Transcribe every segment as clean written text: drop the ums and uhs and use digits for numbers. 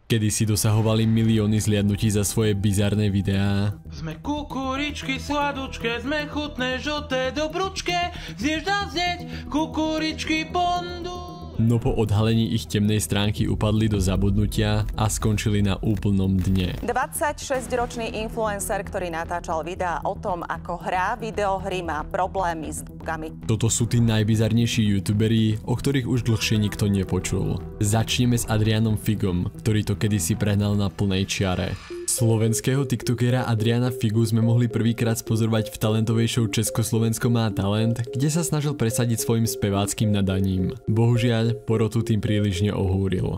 Kedysi dosahovali milióny zliadnutí za svoje bizarné videá. Sme kukuričky sladučké, sme chutné, žlté, dobručké, zješ dá znieť, kukuričky pondu. No po odhalení ich temnej stránky upadli do zabudnutia a skončili na úplnom dne. 26-ročný influencer, ktorý natáčal videá o tom, ako hrá videohry, má problémy s drogami. Toto sú tí najbizarnejší youtuberi, o ktorých už dlhšie nikto nepočul. Začneme s Adrianom Figom, ktorý to kedysi prehnal na plnej čiare. Slovenského tiktokera Adriana Figu sme mohli prvýkrát spozorovať v talentovej show Československo má talent, kde sa snažil presadiť svojim speváckým nadaním. Bohužiaľ, porotu tým príliš neohúril.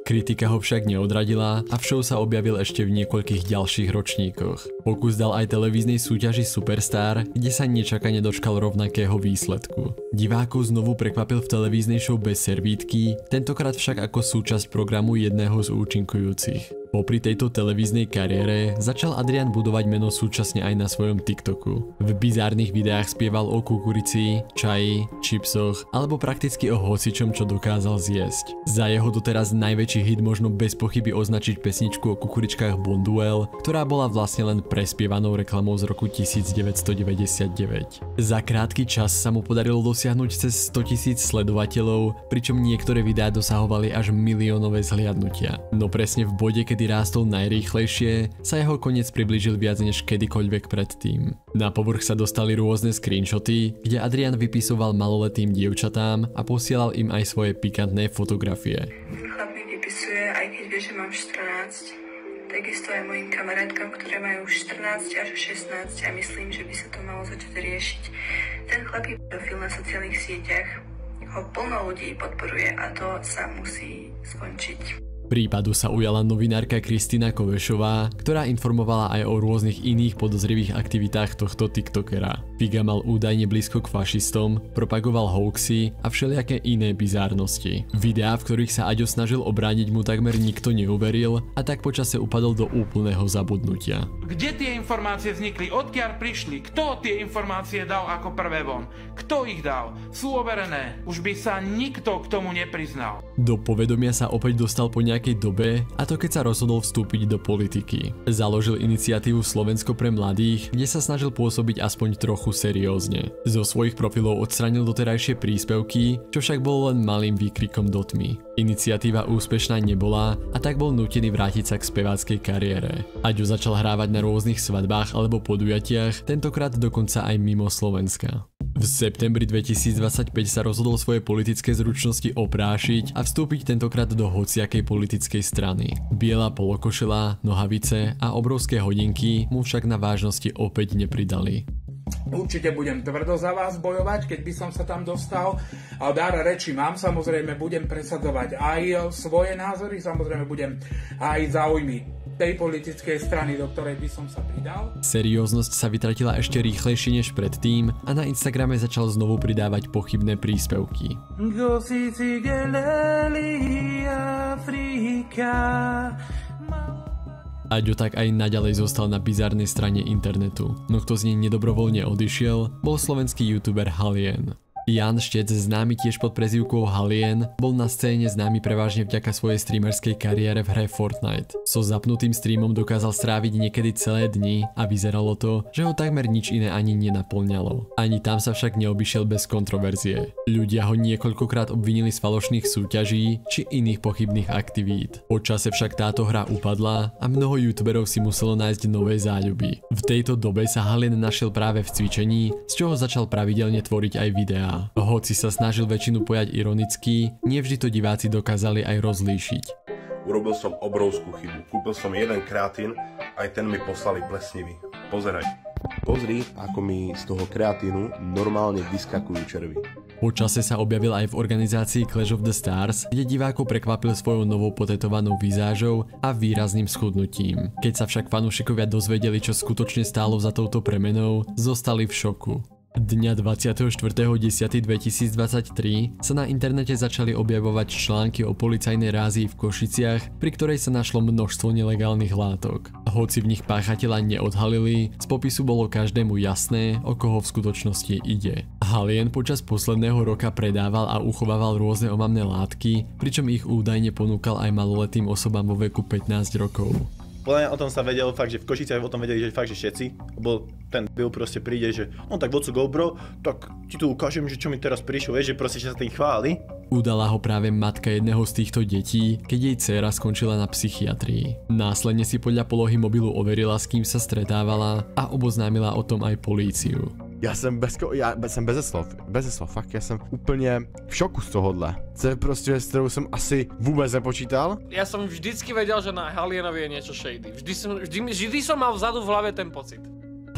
Kritika ho však neodradila a v show sa objavil ešte v niekoľkých ďalších ročníkoch. Pokus dal aj televíznej súťaži Superstar, kde sa nečakane dočkal rovnakého výsledku. Divákov znovu prekvapil v televíznej show Bez servítky, tentokrát však ako súčasť programu jedného z účinkujúcich. Popri tejto televíznej kariére začal Adrian budovať meno súčasne aj na svojom TikToku. V bizárnych videách spieval o kukurici, čaji, čipsoch alebo prakticky o hocičom, čo dokázal zjesť. Za jeho doteraz najväčší hit možno bez pochyby označiť pesničku o kukuričkách Bonduelle, ktorá bola vlastne len prespievanou reklamou z roku 1999. Za krátky čas sa mu podarilo dosiahnuť cez 100 000 sledovateľov, pričom niektoré videá dosahovali až miliónové zhliadnutia. No presne v bode, kedy rástol najrýchlejšie, sa jeho koniec priblížil viac než kedykoľvek predtým. Na povrch sa dostali rôzne screenshoty, kde Adrian vypisoval maloletým dievčatám a posielal im aj svoje pikantné fotografie. Chlap mi vypisuje, aj keď vie, že mám 14. Takisto aj mojim kamarátkam, ktoré majú 14 až 16 a myslím, že by sa to malo začať riešiť. Ten chlapí profil na sociálnych sieťach ho plno ľudí podporuje a to sa musí skončiť. Prípadu sa ujala novinárka Kristina Kovešová, ktorá informovala aj o rôznych iných podozrivých aktivitách tohto tiktokera. Figa mal údajne blízko k fašistom, propagoval hoaxy a všelijaké iné bizárnosti. Videá, v ktorých sa Aďo snažil obrániť, mu takmer nikto neuveril a tak počase upadol do úplného zabudnutia. Kde tie informácie vznikli? Odkiaľ prišli? Kto tie informácie dal ako prvé von? Kto ich dal? Sú overené. Už by sa nikto k tomu nepriznal. Do povedomia sa opäť dostal po nejakej dobe, a to keď sa rozhodol vstúpiť do politiky. Založil iniciatívu Slovensko pre mladých, kde sa snažil pôsobiť aspoň trochu seriózne. Zo svojich profilov odstranil doterajšie príspevky, čo však bolo len malým výkrikom do tmy. Iniciatíva úspešná nebola a tak bol nútený vrátiť sa k speváckej kariére. Aďo začal hrávať na rôznych svadbách alebo podujatiach, tentokrát dokonca aj mimo Slovenska. V septembri 2025 sa rozhodol svoje politické zručnosti oprášiť a vstúpiť tentokrát do hociakej politickej strany. Biela polokošela, nohavice a obrovské hodinky mu však na vážnosti opäť nepridali. Určite budem tvrdo za vás bojovať, keď by som sa tam dostal. A dar reči mám, samozrejme budem presadzovať aj svoje názory, samozrejme budem aj záujmy tej politickej strany, do ktorej by som sa pridal. Serióznosť sa vytratila ešte rýchlejšie než predtým a na Instagrame začal znovu pridávať pochybné príspevky. Aďo tak aj naďalej zostal na bizarnej strane internetu, no kto z nej nedobrovoľne odišiel, bol slovenský youtuber Halien. Jan Štec, známy tiež pod prezývkou Halien, bol na scéne známy prevažne vďaka svojej streamerskej kariére v hre Fortnite. So zapnutým streamom dokázal stráviť niekedy celé dni a vyzeralo to, že ho takmer nič iné ani nenaplňalo. Ani tam sa však neobyšiel bez kontroverzie. Ľudia ho niekoľkokrát obvinili z falošných súťaží či iných pochybných aktivít. Po čase však táto hra upadla a mnoho youtuberov si muselo nájsť nové záľuby. V tejto dobe sa Halien našiel práve v cvičení, z čoho začal pravidelne tvoriť aj videá. Hoci sa snažil väčšinu pojať ironicky, nevždy to diváci dokázali aj rozlíšiť. Urobil som obrovskú chybu. Kúpil som jeden kreatín, aj ten mi poslali plesnivý. Pozeraj. Pozri, ako mi z toho kreatínu normálne vyskakujú červy. Po čase sa objavil aj v organizácii Clash of the Stars, kde divákov prekvapil svojou novou potetovanou vizážou a výrazným schudnutím. Keď sa však fanúšikovia dozvedeli, čo skutočne stálo za touto premenou, zostali v šoku. Dňa 24.10.2023 sa na internete začali objavovať články o policajnej rázii v Košiciach, pri ktorej sa našlo množstvo nelegálnych látok. Hoci v nich páchateľa neodhalili, z popisu bolo každému jasné, o koho v skutočnosti ide. Halien počas posledného roka predával a uchovával rôzne omamné látky, pričom ich údajne ponúkal aj maloletým osobám vo veku 15 rokov. Podľa mňa o tom sa vedelo fakt, že v Košiciach o tom vedeli, že fakt, že všetci. Lebo ten byl proste príde, že no tak vodcu GoPro, tak ti tu ukážem, že čo mi teraz prišlo, vieš, že proste že sa tým chváli. Udala ho práve matka jedného z týchto detí, keď jej dcéra skončila na psychiatrii. Následne si podľa polohy mobilu overila, s kým sa stretávala a oboznámila o tom aj políciu. Já jsem beze slov, fakt, já jsem úplně v šoku z tohohle. To je prostě věc, kterou jsem asi vůbec nepočítal. Ja som vždycky vedel, že na Halienovi je niečo shady. Vždy som mal vzadu v hlave ten pocit.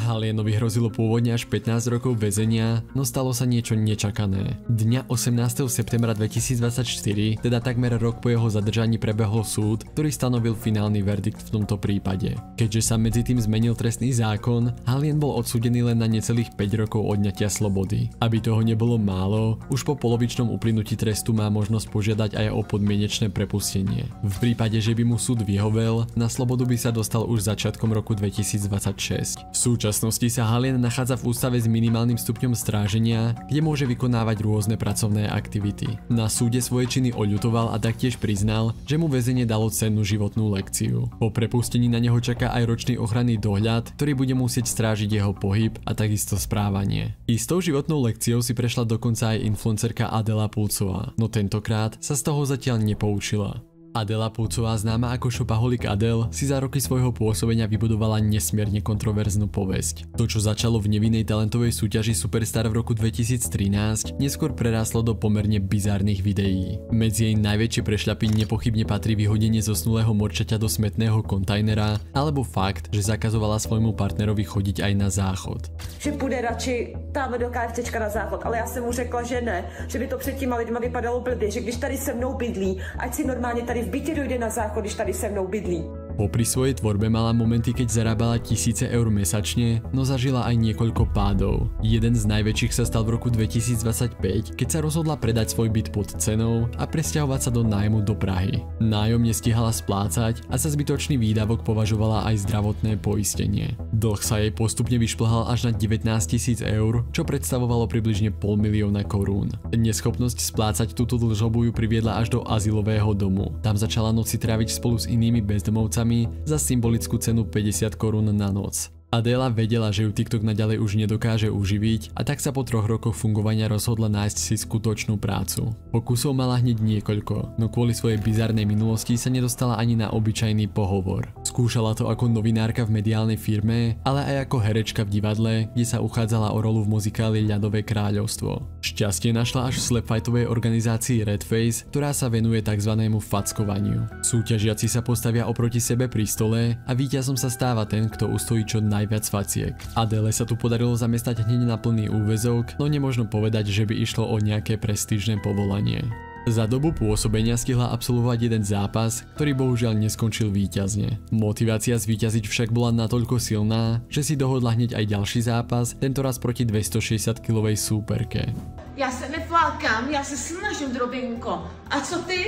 Halienovi hrozilo pôvodne až 15 rokov väzenia, no stalo sa niečo nečakané. Dňa 18. septembra 2024, teda takmer rok po jeho zadržaní, prebehol súd, ktorý stanovil finálny verdikt v tomto prípade. Keďže sa medzi tým zmenil trestný zákon, Halien bol odsúdený len na necelých 5 rokov odňatia slobody. Aby toho nebolo málo, už po polovičnom uplynutí trestu má možnosť požiadať aj o podmienečné prepustenie. V prípade, že by mu súd vyhovel, na slobodu by sa dostal už začiatkom roku 2026. V súčasnosti sa Halien nachádza v ústave s minimálnym stupňom stráženia, kde môže vykonávať rôzne pracovné aktivity. Na súde svoje činy oľutoval a taktiež priznal, že mu väzenie dalo cennú životnú lekciu. Po prepustení na neho čaká aj ročný ochranný dohľad, ktorý bude musieť strážiť jeho pohyb a takisto správanie. Istou životnou lekciou si prešla dokonca aj influencerka Adela Pulcová, no tentokrát sa z toho zatiaľ nepoučila. Adela Pulcová, známa ako Shopaholic Adele, si za roky svojho pôsobenia vybudovala nesmierne kontroverznú povesť. To, čo začalo v nevinnej talentovej súťaži Superstar v roku 2013, neskôr prerástlo do pomerne bizárnych videí. Medzi jej najväčšie prešľapy nepochybne patrí vyhodenie zosnulého morčaťa do smetného kontajnera, alebo fakt, že zakazovala svojmu partnerovi chodiť aj na záchod. Že půjde radši tam do KFCčka na záchod, ale já jsem mu řekla, že ne, že by to před těma lidma vypadalo blbě, že když tady se mnou bydlí, ať si normálně tady v bytě dojde na záchod, když tady se mnou bydlí. Popri svojej tvorbe mala momenty, keď zarábala tisíce eur mesačne, no zažila aj niekoľko pádov. Jeden z najväčších sa stal v roku 2025, keď sa rozhodla predať svoj byt pod cenou a presťahovať sa do nájmu do Prahy. Nájom nestihala splácať a za zbytočný výdavok považovala aj zdravotné poistenie. Dlh sa jej postupne vyšplhal až na 19 000 eur, čo predstavovalo približne 500 000 korún. Neschopnosť splácať túto dlžobu ju priviedla až do azylového domu. Tam začala noci tráviť spolu s inými bezdomovcami za symbolickú cenu 50 korún na noc. Adela vedela, že ju TikTok naďalej už nedokáže uživiť a tak sa po 3 rokoch fungovania rozhodla nájsť si skutočnú prácu. Pokusov mala hneď niekoľko, no kvôli svojej bizarnej minulosti sa nedostala ani na obyčajný pohovor. Skúšala to ako novinárka v mediálnej firme, ale aj ako herečka v divadle, kde sa uchádzala o rolu v muzikáli Ľadové kráľovstvo. Šťastie našla až v slapfightovej organizácii Redface, ktorá sa venuje tzv. Fackovaniu. Súťažiaci sa postavia oproti sebe pri stole a víťazom sa stáva ten, kto ustojí čo najviac faciek. Adele sa tu podarilo zamestnať hneď na plný úväzok, no nemožno povedať, že by išlo o nejaké prestížne povolanie. Za dobu pôsobenia stihla absolvovať jeden zápas, ktorý bohužiaľ neskončil víťazne. Motivácia zvíťaziť však bola natoľko silná, že si dohodla hneď aj ďalší zápas, tentoraz proti 260-kilovej súperke. Já se neflákám, já se snažím, drobinko. A co ty?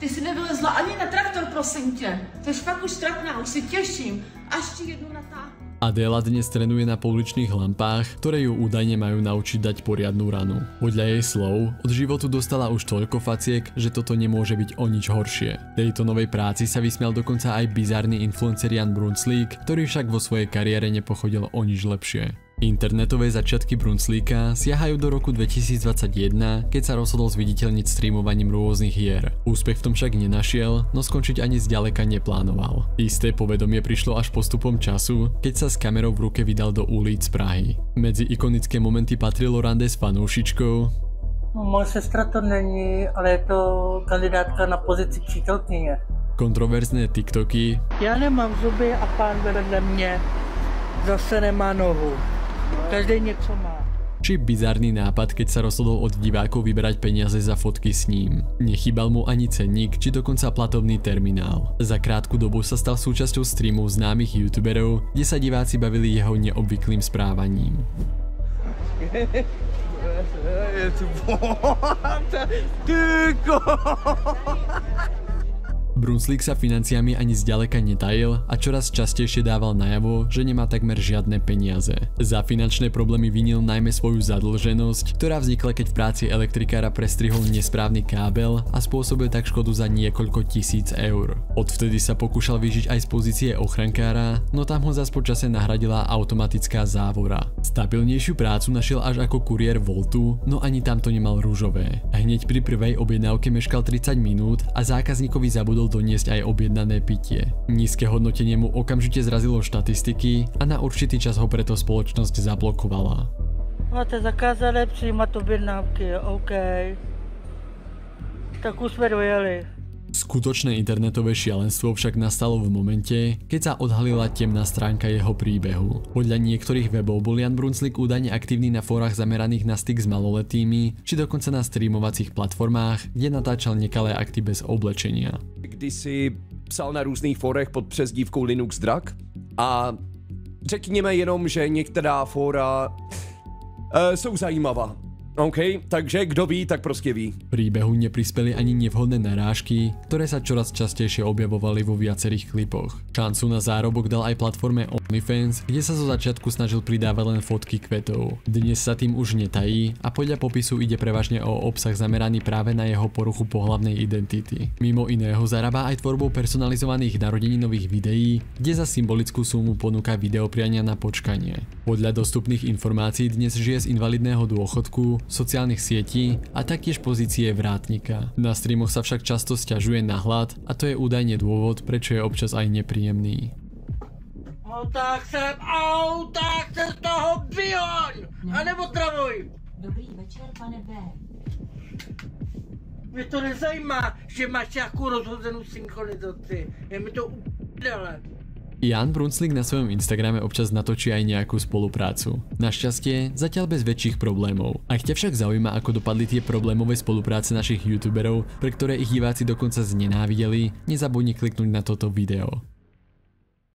Ty si nevylezla ani na traktor, prosím tě. To je fakt už trapná, už si těším. Až ti jednu natáhnu. Adela dnes trénuje na pouličných lampách, ktoré ju údajne majú naučiť dať poriadnu ranu. Podľa jej slov, od životu dostala už toľko faciek, že toto nemôže byť o nič horšie. Tejto novej práci sa vysmial dokonca aj bizarný influencer Jan Brunslík, ktorý však vo svojej kariére nepochodil o nič lepšie. Internetové začiatky Brunslíka siahajú do roku 2021, keď sa rozhodol zviditeľniť streamovaním rôznych hier. Úspech v tom však nenašiel, no skončiť ani zďaleka neplánoval. Isté povedomie prišlo až postupom času, keď sa s kamerou v ruke vydal do ulic Prahy. Medzi ikonické momenty patrilo rande s fanúšičkou. No, moje sestra to není, ale je to kandidátka na pozici přítelkyně. Kontroverzné TikToky. Já nemám zuby a pán vedle mě zase nemá nohu. Každý něco má. Či bizarný nápad, keď sa rozhodol od divákov vyberať peniaze za fotky s ním. Nechýbal mu ani cenník, či dokonca platovný terminál. Za krátku dobu sa stal súčasťou streamov známych youtuberov, kde sa diváci bavili jeho neobvyklým správaním. Brunslik sa financiami ani zďaleka netajil a čoraz častejšie dával najavo, že nemá takmer žiadne peniaze. Za finančné problémy vinil najmä svoju zadlženosť, ktorá vznikla, keď v práci elektrikára prestrihol nesprávny kábel a spôsobil tak škodu za niekoľko tisíc eur. Odvtedy sa pokúšal vyžiť aj z pozície ochrankára, no tam ho zas po čase nahradila automatická závora. Stabilnejšiu prácu našiel až ako kuriér Voltu, no ani tam to nemal ružové. Hneď pri prvej objednávke meškal 30 minút a zákazníkovi zabudol doniesť aj objednané pitie. Nízke hodnotenie mu okamžite zrazilo štatistiky a na určitý čas ho preto spoločnosť zablokovala. Máte zakázané přijímat objednávky, OK. Tak už sme dojeli. Skutočné internetové šialenstvo však nastalo v momente, keď sa odhalila temná stránka jeho príbehu. Podľa niektorých webov bol Jan Brunslik údajne aktívny na fórach zameraných na styk s maloletými, či dokonca na streamovacích platformách, kde natáčal nekalé akty bez oblečenia. Když si psal na různých fórech pod přezdívkou Linux Drag a řekněme jenom, že některá fóra jsou zajímavá. OK, takže kto ví, tak proste ví. Príbehu neprispeli ani nevhodné narážky, ktoré sa čoraz častejšie objavovali vo viacerých klipoch. Šancu na zárobok dal aj platforme OnlyFans, kde sa zo začiatku snažil pridávať len fotky kvetov. Dnes sa tým už netají a podľa popisu ide prevažne o obsah zameraný práve na jeho poruchu pohlavnej identity. Mimo iného zarába aj tvorbou personalizovaných narodeninových videí, kde za symbolickú sumu ponúka videopriania na počkanie. Podľa dostupných informácií dnes žije z invalidného dôchodku, sociálnych sietí a taktiež pozície vrátnika. Na streamoch sa však často sťažuje na hlad a to je údajne dôvod, prečo je občas aj nepríjemný. Tak sem, tak se z toho vyhoň a neotravuj. Dobrý večer, pane B. Mě to nezajímá, že máš nějakou rozhozenou synchronizaci. Je mi to uprdele. Jan Brunslik na svojom Instagrame občas natočí aj nejakú spoluprácu. Našťastie, zatiaľ bez väčších problémov. Ak ťa však zaujíma, ako dopadli tie problémové spolupráce našich youtuberov, pre ktoré ich diváci dokonca znenávideli, nezabudni kliknúť na toto video.